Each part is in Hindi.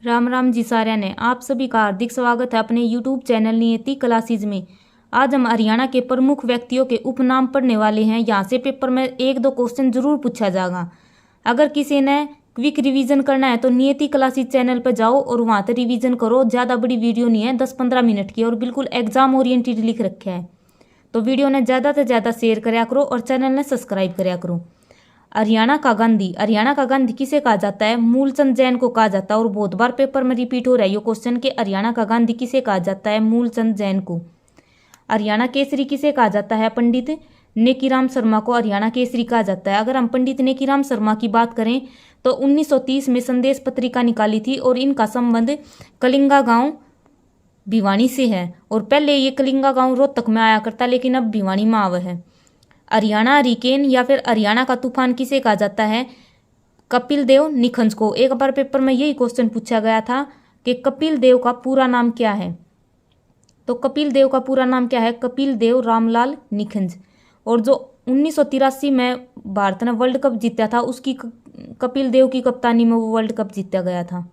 राम राम जी साਰਿਆਂ ने आप सभी का हार्दिक स्वागत है अपने YouTube चैनल नियति क्लासेज में। आज हम हरियाणा के प्रमुख व्यक्तियों के उपनाम पढ़ने वाले हैं। यहाँ से पेपर में एक दो क्वेश्चन जरूर पूछा जाएगा। अगर किसी ने क्विक रिवीजन करना है तो नियति क्लासेज चैनल पर जाओ और वहाँ से रिवीजन करो। ज़्यादा बड़ी वीडियो नहीं है, 10-15 मिनट की, और बिल्कुल एग्जाम ओरिएंटेड लिख रखा है। तो वीडियो ने ज़्यादा से ज़्यादा शेयर कराया करो और चैनल ने सब्सक्राइब कराया करो। हरियाणा का गांधी किसे कहा जाता है? मूलचंद जैन को कहा जाता है। और बहुत बार पेपर में रिपीट हो रहा है ये क्वेश्चन कि हरियाणा का गांधी किसे कहा जाता है? मूलचंद जैन को। हरियाणा केसरी किसे कहा जाता है? पंडित नेकीराम शर्मा को हरियाणा केसरी कहा जाता है। अगर हम पंडित नेकीराम शर्मा की बात करें तो 1930 में संदेश पत्रिका निकाली थी और इनका संबंध कलिंगा गांव भिवानी से है। और पहले ये कलिंगा गांव रोहतक में आया करता, लेकिन अब भिवानी में आवा है। हरियाणा हरिकेन या फिर हरियाणा का तूफान किसे कहा जाता है? कपिल देव निखंज को। एक बार पेपर में यही क्वेश्चन पूछा गया था कि कपिल देव का पूरा नाम क्या है। तो कपिल देव का पूरा नाम क्या है? कपिल देव रामलाल निखंज। और जो 1983 में भारत ने वर्ल्ड कप जीता था, उसकी कपिल देव की कप्तानी में वो वर्ल्ड कप जीता गया था।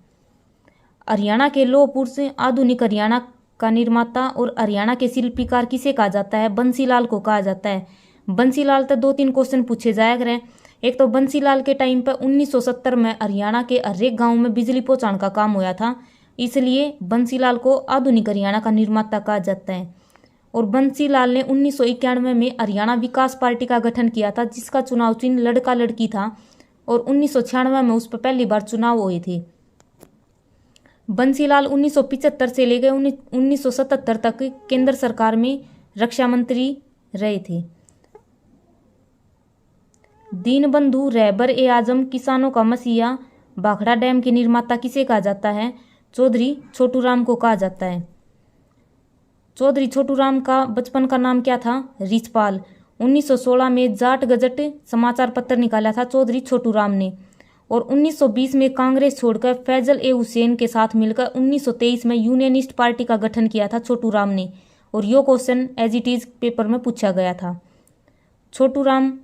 हरियाणा के लौह पुरुष, आधुनिक हरियाणा का निर्माता और हरियाणा के शिल्पकार किसे कहा जाता है? बंसीलाल को कहा जाता है। बंसीलाल तो 2-3 क्वेश्चन पूछे जाया करें। एक तो बंसीलाल के टाइम पर 1970 में हरियाणा के हर एक गाँव में बिजली पहुँचाने का काम हुआ था, इसलिए बंसीलाल को आधुनिक हरियाणा का निर्माता कहा जाता है। और बंसीलाल ने 1991 में हरियाणा विकास पार्टी का गठन किया था, जिसका चुनाव चिन्ह लड़का लड़की था। और 1996 में उस पर पहली बार चुनाव हुए थे। बंसीलाल 1975 से लेकर 1977 तक केंद्र सरकार में रक्षा मंत्री रहे थे। दीनबंधु रहबर ए आजम किसानों का मसीहा भाखड़ा डैम के निर्माता किसे कहा जाता है? चौधरी छोटूराम को कहा जाता है। चौधरी छोटूराम का बचपन का नाम क्या था? रिचपाल। 1916 में जाट गजट समाचार पत्र निकाला था चौधरी छोटूराम ने। और 1920 में कांग्रेस छोड़कर फैजल ए हुसैन के साथ मिलकर 1923 में यूनियनिस्ट पार्टी का गठन किया था छोटूराम ने। और यो question as it is paper में पूछा गया था। छोटूराम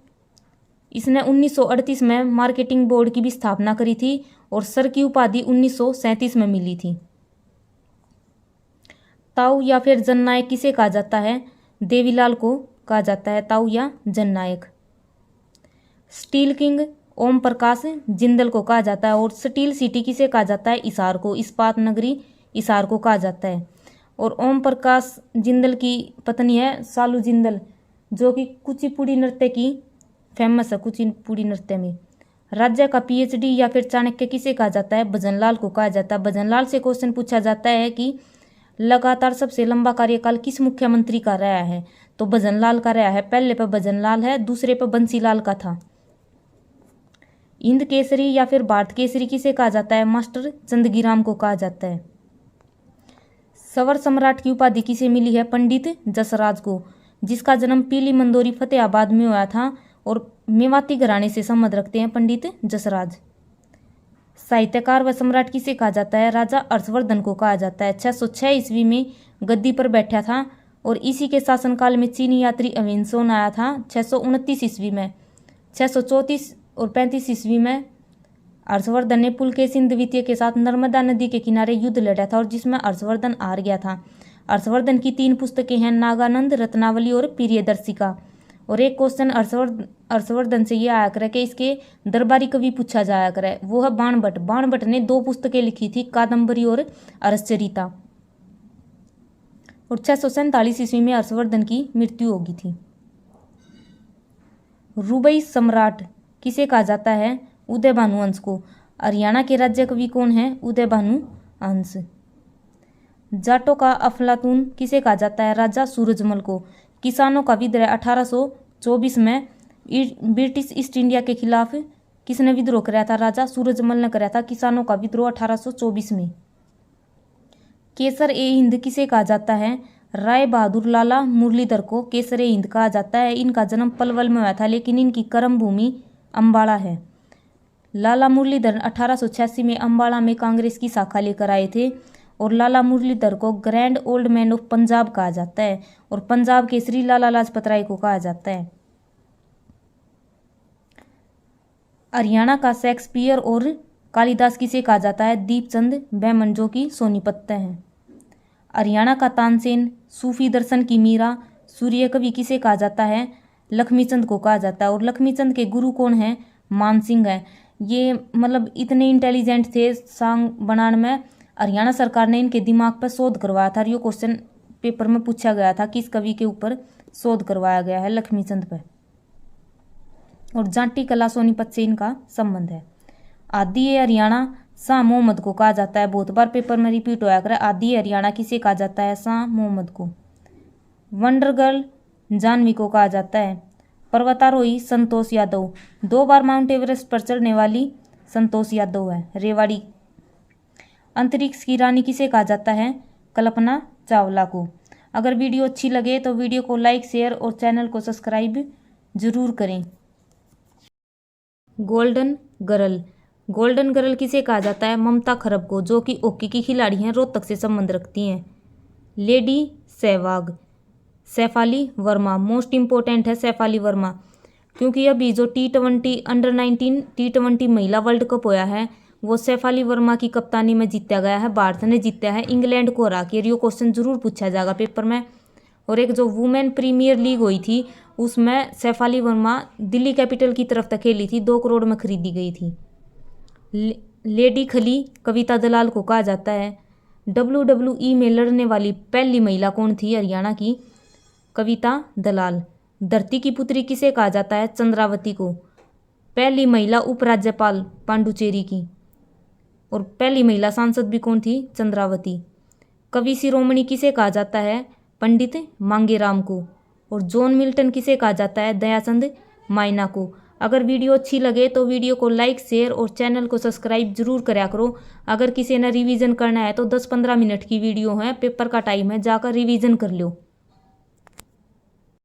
इसने 1938 में मार्केटिंग बोर्ड की भी स्थापना करी थी और सर की उपाधि 1937 में मिली थी। ताऊ या फिर जननायक किसे कहा जाता है? देवीलाल को कहा जाता है ताऊ या जननायक। स्टील किंग ओम प्रकाश जिंदल को कहा जाता है। और स्टील सिटी किसे कहा जाता है? हिसार को, इस्पात नगरी हिसार को कहा जाता है। और ओम प्रकाश जिंदल की पत्नी है सालू जिंदल, जो कि कुचिपुड़ी नृत्य की फेमस है। कुचिपुड़ी नृत्य में राज्य का PhD या फिर चाणक्य किसे कहा जाता है? भजनलाल को कहा जाता है। भजनलाल से क्वेश्चन पूछा जाता है कि लगातार सबसे लंबा कार्यकाल किस मुख्यमंत्री का रहा है? तो भजनलाल का रहा है। पहले पर भजनलाल है, दूसरे पर बंसीलाल का था। हिंद केसरी या फिर भारत केसरी किसे कहा जाता है? मास्टर चंदगीराम को कहा जाता है। सवर सम्राट की उपाधि किसे मिली है? पंडित जसराज को, जिसका जन्म पीली मंदोरी फतेहाबाद में हुआ था। और मेवाती घराने से संबंध रखते हैं पंडित जसराज। साहित्यकार व सम्राट किसे कहा जाता है? राजा हर्षवर्धन को कहा जाता है। 606 ईस्वी में गद्दी पर बैठा था और इसी के शासनकाल में चीनी यात्री अवेंसन आया था 629 ईस्वी में। 634 और 35 ईस्वी में हर्षवर्धन ने पुलकेशिन द्वितीय के साथ नर्मदा नदी के किनारे युद्ध लड़ा था और जिसमें हर्षवर्धन हार गया था। हर्षवर्धन की 3 पुस्तकें हैं, नागानंद, रत्नावली और प्रियदर्शिका। और एक क्वेश्चन हर्षवर्धन से ये आया करे कि इसके दरबारी कवि पूछा जाया करे, वो है बाणभट्ट। बाणभट्ट ने 2 पुस्तकें लिखी थी, कादम्बरी और अरसचरिता। और 647 ईस्वी में हर्षवर्धन की मृत्यु हो गई थी। रुबई सम्राट किसे कहा जाता है? उदय भानु हंस को। हरियाणा के राज्य कवि कौन है? उदय भानु हंस। जाटों का अफलातून किसे कहा जाता है? राजा सूरजमल को। किसानों का विद्रोह 1824 में ब्रिटिश ईस्ट इंडिया के खिलाफ किसने विद्रोह कराया था? राजा सूरजमल ने कराया था किसानों का विद्रोह 1824 में। केसर ए हिंद किसे कहा जाता है? राय बहादुर लाला मुरलीधर को केसर ए हिंद कहा जाता है। इनका जन्म पलवल में हुआ था, लेकिन इनकी कर्म भूमि अम्बाड़ा है। लाला मुरलीधर 1886 में अम्बाड़ा में कांग्रेस की शाखा लेकर आए थे। और लाला मुरलीधर को grand old man of Punjab कहा जाता है। और पंजाब केसरी लाला लाजपत राय को कहा जाता है। हरियाणा का शेक्सपियर और कालिदास किसे कहा जाता है? दीपचंद बैमन, जो कि सोनीपत हैं। हरियाणा का तानसेन, सूफी दर्शन की मीरा, सूर्य कवि किसे कहा जाता है? लक्ष्मीचंद को कहा जाता है। और लक्ष्मीचंद के गुरु कौन है? मानसिंह है। ये मतलब इतने इंटेलिजेंट थे सॉन्ग बनाने में, हरियाणा सरकार ने इनके दिमाग पर शोध करवाया था। और ये क्वेश्चन पेपर में पूछा गया था, किस कवि के ऊपर शोध करवाया गया है? लक्ष्मीचंद पर। और जाटी कला सोनीपत से इनका संबंध है। आदि हरियाणा शाह मोहम्मद को कहा जाता है। बहुत बार पेपर में रिपीट होया करे, आदि हरियाणा किसे कहा जाता है? शाह मोहम्मद को। वंडर गर्ल जानवी को कहा जाता है। पर्वतारोही संतोष यादव, 2 बार माउंट एवरेस्ट पर चढ़ने वाली संतोष यादव है, रेवाड़ी। अंतरिक्ष की रानी किसे कहा जाता है? कल्पना चावला को। अगर वीडियो अच्छी लगे तो वीडियो को लाइक, शेयर और चैनल को सब्सक्राइब जरूर करें। गोल्डन गर्ल, गोल्डन गर्ल किसे कहा जाता है? ममता खरब को, जो कि हॉकी की खिलाड़ी हैं, रोहतक से संबंध रखती हैं। Lady Sehwag, Shafali Verma, most important है सैफाली वर्मा, क्योंकि अभी जो T20 अंडर-19 T20 महिला वर्ल्ड कप होया है वो सैफाली वर्मा की कप्तानी में जीता गया है। भारत ने जीता है इंग्लैंड को हरा के। ये क्वेश्चन जरूर पूछा जाएगा पेपर में। और एक जो वुमेन प्रीमियर लीग हुई थी उसमें सैफाली वर्मा दिल्ली कैपिटल की तरफ तक खेली थी, 2 करोड़ में खरीदी गई थी। लेडी खली कविता दलाल को कहा जाता है। WWE में लड़ने वाली पहली महिला कौन थी? हरियाणा की कविता दलाल। धरती की पुत्री किसे कहा जाता है? चंद्रावती को। पहली महिला उपराज्यपाल पांडुचेरी की। और पहली महिला सांसद भी कौन थी? चंद्रावती। कवि शिरोमणि किसे कहा जाता है? पंडित मांगेराम को। और जॉन मिल्टन किसे कहा जाता है? दयाचंद माइना को। अगर वीडियो अच्छी लगे तो वीडियो को लाइक, शेयर और चैनल को सब्सक्राइब जरूर करा करो। अगर किसी ने रिवीजन करना है तो 10-15 मिनट की वीडियो है, पेपर का टाइम है, जाकर रिवीजन कर लो।